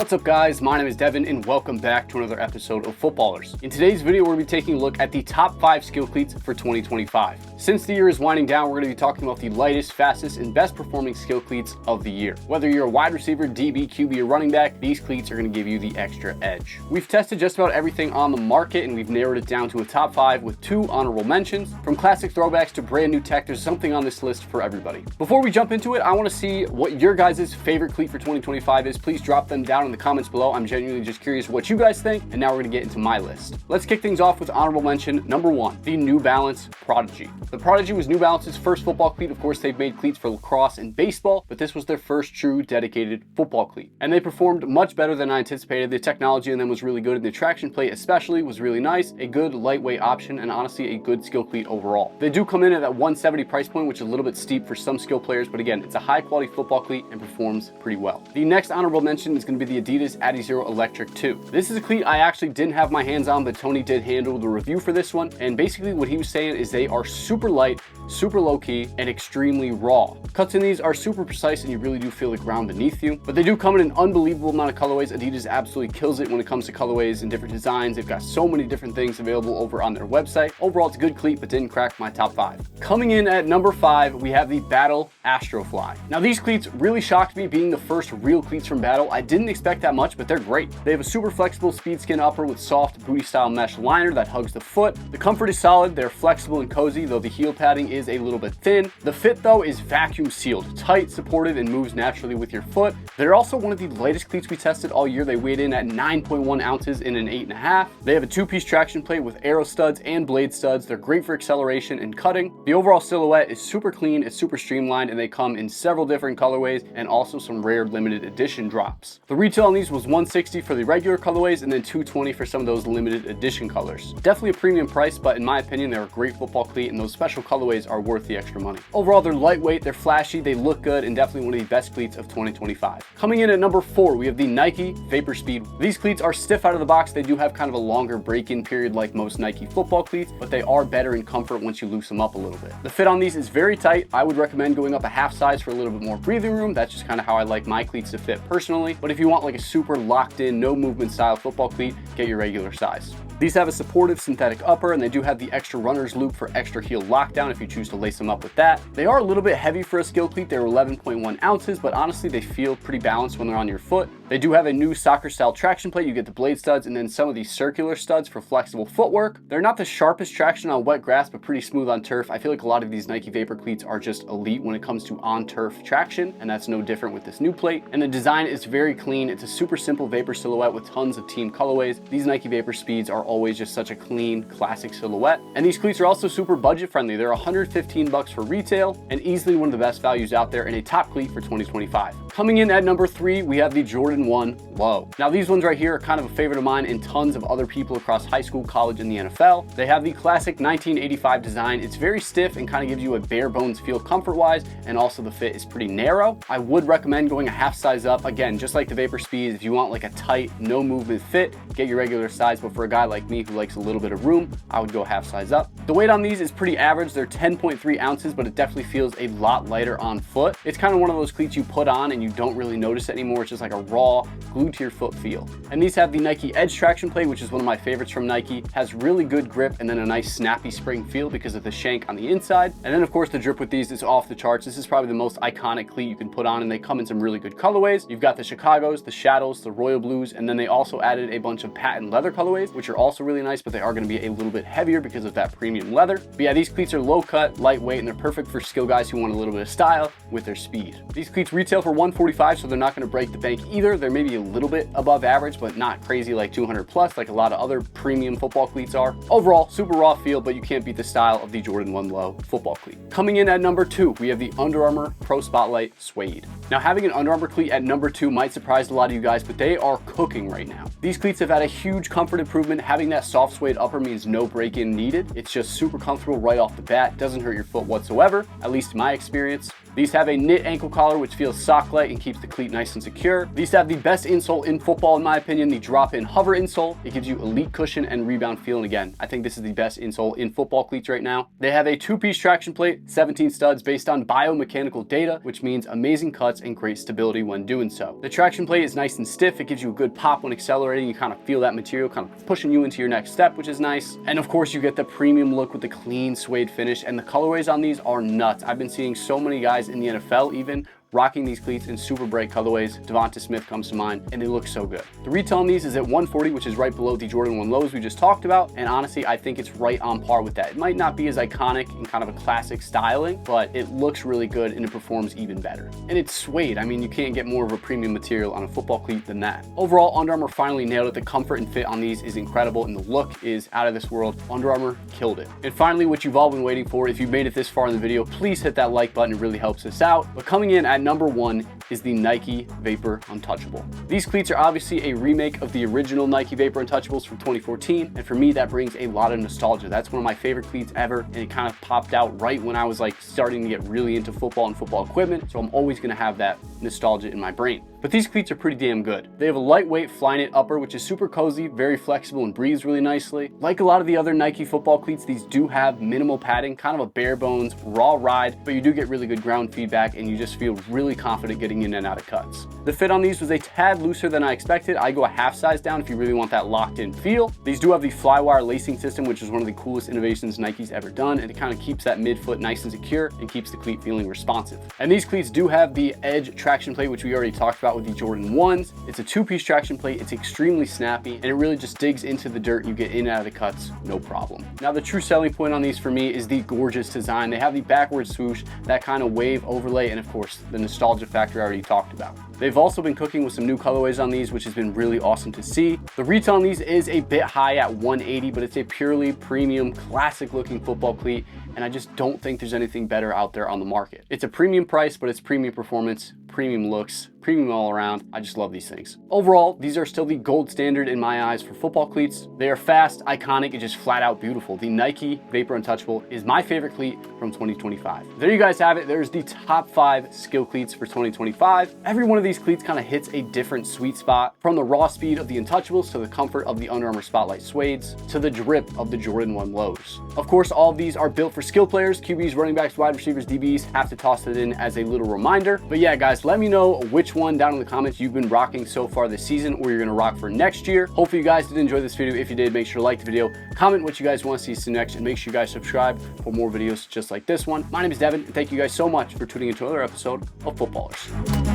What's up guys, my name is Devin and welcome back to another episode of Footballrs. In today's video, we're going to be taking a look at the top 5 skill cleats for 2025. Since the year is winding down, we're going to be talking about the lightest, fastest, and best performing skill cleats of the year. Whether you're a wide receiver, DB, QB, or running back, these cleats are going to give you the extra edge. We've tested just about everything on the market and we've narrowed it down to a top 5 with 2 honorable mentions. From classic throwbacks to brand new tech, there's something on this list for everybody. Before we jump into it, I want to see what your guys' favorite cleat for 2025 is. Please drop them down in the comments below. I'm genuinely just curious what you guys think, and now we're gonna get into my list. Let's kick things off with honorable mention number 1, the New Balance Prodigy. The Prodigy was New Balance's first football cleat. Of course, they've made cleats for lacrosse and baseball, but this was their first true dedicated football cleat. And they performed much better than I anticipated. The technology in them was really good, and the traction plate especially was really nice, a good lightweight option, and honestly a good skill cleat overall. They do come in at that $170 price point, which is a little bit steep for some skill players, but again, it's a high quality football cleat and performs pretty well. The next honorable mention is going to be the Adidas Adizero Electric 2. This is a cleat I actually didn't have my hands on, but Tony did handle the review for this one, and basically what he was saying is they are super light, super low key, and extremely raw. Cuts in these are super precise and you really do feel the ground beneath you, but they do come in an unbelievable amount of colorways. Adidas absolutely kills it when it comes to colorways and different designs. They've got so many different things available over on their website. Overall, it's a good cleat, but didn't crack my top 5. Coming in at number 5, we have the Battle Astrofly. Now these cleats really shocked me, being the first real cleats from Battle. I didn't expect that much, but they're great. They have a super flexible speed skin upper with soft booty style mesh liner that hugs the foot. The comfort is solid, they're flexible and cozy, though the heel padding is a little bit thin. The fit though is vacuum sealed, tight, supported, and moves naturally with your foot. They're also one of the lightest cleats we tested all year. They weighed in at 9.1 ounces in an 8.5. They have a 2-piece traction plate with arrow studs and blade studs. They're great for acceleration and cutting. The overall silhouette is super clean, it's super streamlined, and they come in several different colorways and also some rare limited edition drops. The retail on these was $160 for the regular colorways and then $220 for some of those limited edition colors. Definitely a premium price, but in my opinion, they're a great football cleat and those special colorways are worth the extra money. Overall, they're lightweight, they're flashy, they look good, and definitely one of the best cleats of 2025. Coming in at number 4, we have the Nike Vapor Speed. These cleats are stiff out of the box. They do have kind of a longer break-in period like most Nike football cleats, but they are better in comfort once you loosen them up a little bit. The fit on these is very tight. I would recommend going up a half size for a little bit more breathing room. That's just kind of how I like my cleats to fit personally. But if you want like a super locked in, no movement style football cleat, get your regular size. These have a supportive synthetic upper, and they do have the extra runner's loop for extra heel lockdown if you choose to lace them up with that. They are a little bit heavy for a skill cleat. They're 11.1 ounces, but honestly, they feel pretty balanced when they're on your foot. They do have a new soccer style traction plate. You get the blade studs and then some of these circular studs for flexible footwork. They're not the sharpest traction on wet grass, but pretty smooth on turf. I feel like a lot of these Nike Vapor cleats are just elite when it comes to on turf traction, and that's no different with this new plate. And the design is very clean. It's a super simple Vapor silhouette with tons of team colorways. These Nike Vapor Speeds are always just such a clean, classic silhouette. And these cleats are also super budget friendly. They're $115 for retail and easily one of the best values out there and a top cleat for 2025. Coming in at number 3, we have the Jordan 1 Low. Now these ones right here are kind of a favorite of mine and tons of other people across high school, college, and the NFL. They have the classic 1985 design. It's very stiff and kind of gives you a bare bones feel comfort-wise, and also the fit is pretty narrow. I would recommend going a half size up. Again, just like the Vapor Speeds, if you want like a tight, no movement fit, get your regular size, but for a guy like me who likes a little bit of room, I would go half size up. The weight on these is pretty average. They're 10.3 ounces, but it definitely feels a lot lighter on foot. It's kind of one of those cleats you put on and you don't really notice it anymore. It's just like a raw, glued to your foot feel. And these have the Nike Edge traction plate, which is one of my favorites from Nike. Has really good grip and then a nice snappy spring feel because of the shank on the inside. And then of course the drip with these is off the charts. This is probably the most iconic cleat you can put on, and they come in some really good colorways. You've got the Chicagos, the Shadows, the Royal Blues, and then they also added a bunch of patent leather colorways, which are also really nice, but they are going to be a little bit heavier because of that premium leather. But yeah, these cleats are low cut, lightweight, and they're perfect for skill guys who want a little bit of style with their speed. These cleats retail for $145, so they're not going to break the bank either. They're maybe a little bit above average, but not crazy like 200 plus like a lot of other premium football cleats are. Overall, super raw feel, but you can't beat the style of the Jordan 1 Low football cleat. Coming in at number 2, we have the Under Armour Pro Spotlight Suede. Now having an Under Armour cleat at number 2 might surprise a lot of you guys, but they are cooking right now. These cleats have had a huge comfort improvement, have Having that soft suede upper means no break-in needed. It's just super comfortable right off the bat. Doesn't hurt your foot whatsoever, at least in my experience. These have a knit ankle collar, which feels sock-like and keeps the cleat nice and secure. These have the best insole in football, in my opinion, the drop-in hover insole. It gives you elite cushion and rebound feel. And again, I think this is the best insole in football cleats right now. They have a 2-piece traction plate, 17 studs based on biomechanical data, which means amazing cuts and great stability when doing so. The traction plate is nice and stiff. It gives you a good pop when accelerating. You kind of feel that material kind of pushing you into your next step, which is nice. And of course, you get the premium look with the clean suede finish, and the colorways on these are nuts. I've been seeing so many guys in the NFL even rocking these cleats in super bright colorways. Devonta Smith comes to mind, and they look so good. The retail on these is at $140, which is right below the Jordan 1 lows we just talked about, and honestly, I think it's right on par with that. It might not be as iconic and kind of a classic styling, but it looks really good and it performs even better. And it's suede. I mean, you can't get more of a premium material on a football cleat than that. Overall, Under Armour finally nailed it. The comfort and fit on these is incredible, and the look is out of this world. Under Armour killed it. And finally, what you've all been waiting for, if you've made it this far in the video, please hit that like button. It really helps us out. But coming in at number 1 is the Nike Vapor Untouchable. These cleats are obviously a remake of the original Nike Vapor Untouchables from 2014, and for me that brings a lot of nostalgia. That's one of my favorite cleats ever, and it kind of popped out right when I was like starting to get really into football and football equipment, so I'm always going to have that nostalgia in my brain. But these cleats are pretty damn good. They have a lightweight Flyknit upper, which is super cozy, very flexible, and breathes really nicely. Like a lot of the other Nike football cleats, these do have minimal padding, kind of a bare bones, raw ride, but you do get really good ground feedback, and you just feel really confident getting in and out of cuts. The fit on these was a tad looser than I expected. I go a half size down if you really want that locked in feel. These do have the Flywire lacing system, which is one of the coolest innovations Nike's ever done, and it kind of keeps that midfoot nice and secure and keeps the cleat feeling responsive. And these cleats do have the Edge traction plate, which we already talked about with the Jordan 1s. It's a 2-piece traction plate. It's extremely snappy, and it really just digs into the dirt. You get in and out of the cuts, no problem. Now, the true selling point on these for me is the gorgeous design. They have the backward swoosh, that kind of wave overlay, and of course, the nostalgia factor I already talked about. They've also been cooking with some new colorways on these, which has been really awesome to see. The retail on these is a bit high at $180, but it's a purely premium, classic looking football cleat, and I just don't think there's anything better out there on the market. It's a premium price, but it's premium performance, premium looks, premium all around. I just love these things. Overall, these are still the gold standard in my eyes for football cleats. They are fast, iconic, and just flat out beautiful. The Nike Vapor Untouchable is my favorite cleat from 2025. There you guys have it. There's the top 5 skill cleats for 2025. Every one of these cleats kind of hits a different sweet spot, from the raw speed of the Untouchables to the comfort of the Under Armour Spotlight Suedes to the drip of the Jordan 1 lows. Of course, all of these are built for skill players, QBs, running backs, wide receivers, DBs. Have to toss it in as a little reminder. But yeah, guys, let me know which one down in the comments you've been rocking so far this season, or you're gonna rock for next year. Hopefully you guys did enjoy this video. If you did, make sure to like the video, comment what you guys want to see us do next, and make sure you guys subscribe for more videos just like this one. My name is Devin, and thank you guys so much for tuning into another episode of Footballrs.